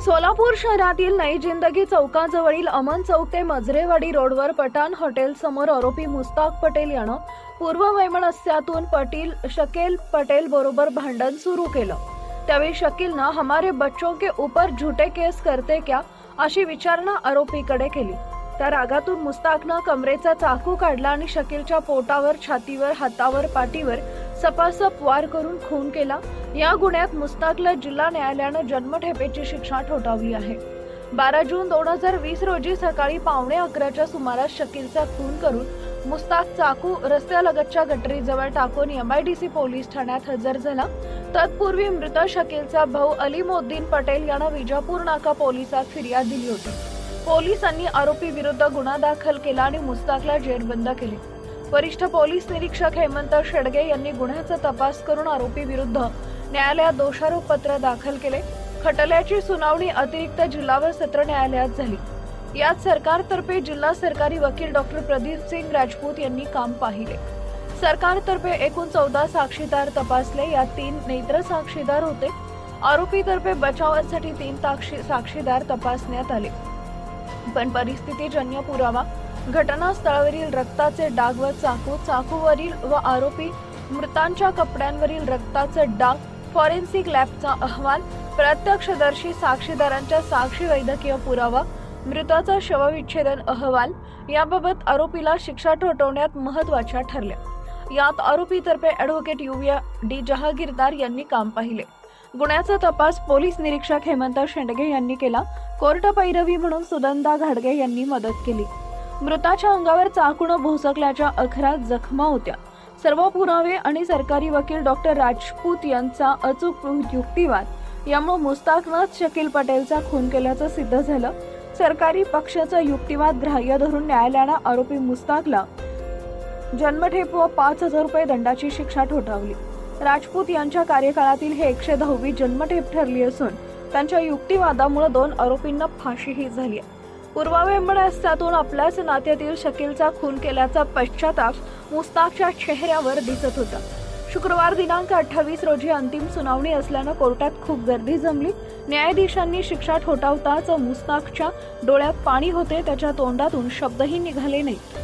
सोलापूर शहरातील नई जिंदगी चौकाजवळील अमन चौक ते मजरेवाडी रोडवर पठाण हॉटेल समोर आरोपी मुस्ताक पटेल यानं पूर्व वैमनस्यातून शकील पटेल बरोबर भांडण सुरू केलं। त्यावेळी शकीलनं हमारे बच्चों के ऊपर झूठे केस करते क्या अशी विचारणा आरोपीकडे केली। त्या रागातून मुस्ताकनं कमरेचा चाकू काढला आणि शकीलच्या पोटावर, छातीवर, हातावर, पाठीवर सपासप वार करून खून केला। या गुन्ह्यात मुस्ताकला जिल्हा न्यायालयानं जन्मठेपेची शिक्षा ठोठावली आहे। 12 जून 2020 रोजी सकाळी 11:15च्या सुमारास शकीलचा खून करून मुस्ताक चाकू रस्त्यालगतच्या गटरीजवळ टाकून MIDC पोलीस ठाण्यात हजर झाला। तत्पूर्वी मृत शकीलचा भाऊ अलीमोद्दीन पटेल यानं विजापूर नाका पोलिसात फिर्याद दिली होती। पोलिसांनी आरोपी विरुद्ध गुन्हा दाखल केला आणि मुस्ताकला जेरबंद केले। वरिष्ठ पोलीस निरीक्षक हेमंत शेडगे यांनी गुन्ह्याचा तपास करून आरोपी विरुद्ध न्यायालयात दोषारोप पत्र दाखल केले। खटल्याची सुनावणी अतिरिक्त जिल्हा व सत्र न्यायालयात झाली। यात सरकारतर्फे जिल्हा सरकारी वकील डॉक्टर प्रदीप सिंग राजपूत यांनी काम पाहिले। सरकारतर्फे एकूण 14 साक्षीदार तपासले। यात 3 नेत्र साक्षीदार होते। आरोपीतर्फे बचावासाठी 3 साक्षीदार तपासण्यात आले, पण परिस्थितीजन्य पुरावा, घटनास्थळावरील रक्ताचे डाग व चाकूवरील व आरोपी मृतांच्या कपड्यांवरील रक्ताचे डाग, फॉरेन्सिक लॅबचा अहवाल, प्रत्यक्षदर्शी साक्षीदारांच्या साक्षी, वैद्यकीय पुरावा, मृताचा शवविच्छेदन अहवाल याबाबत आरोपीला शिक्षा ठोठावण्यात महत्त्वाच्या ठरल्या। यात आरोपीतर्फे ॲडव्होकेट युविया डी जहागीरदार यांनी काम पाहिले। गुन्ह्याचा तपास पोलीस निरीक्षक हेमंत शेंडगे यांनी केला। कोर्ट पैरवी म्हणून सुनंदा घाडगे यांनी मदत केली। मृताच्या अंगावर चाकूने भोसकल्याच्या 11 जखमा होत्या। सर्व पुरावे आणि सरकारी वकील डॉक्टर राजपूत यांचा अचूक युक्तिवाद यामुळे मुस्ताकनं शकील पटेलचा खून केल्याचं सिद्ध झालं। सरकारी पक्षाचा युक्तिवाद ग्राह्य धरून न्यायालयानं आरोपी मुस्ताकला जन्मठेप व 5,000 रुपये दंडाची शिक्षा ठोठावली। राजपूत यांच्या कार्यकाळातील हे 110वी जन्मठेप ठरली असून त्यांच्या युक्तिवादामुळे 2 आरोपींना फाशीही झाली आहे। पूर्ववैमनस्यातून आपल्याच नात्यातील शकीलचा खून केल्याचा पश्चाताप मुस्ताकच्या चेहऱ्यावर दिसत होता। शुक्रवार दिनांक 28 रोजी अंतिम सुनावणी असल्यानं कोर्टात खूप गर्दी जमली। न्यायाधीशांनी शिक्षा ठोठावताच मुस्ताकच्या डोळ्यात पाणी होते, त्याच्या तोंडातून शब्दही निघाले नाहीत।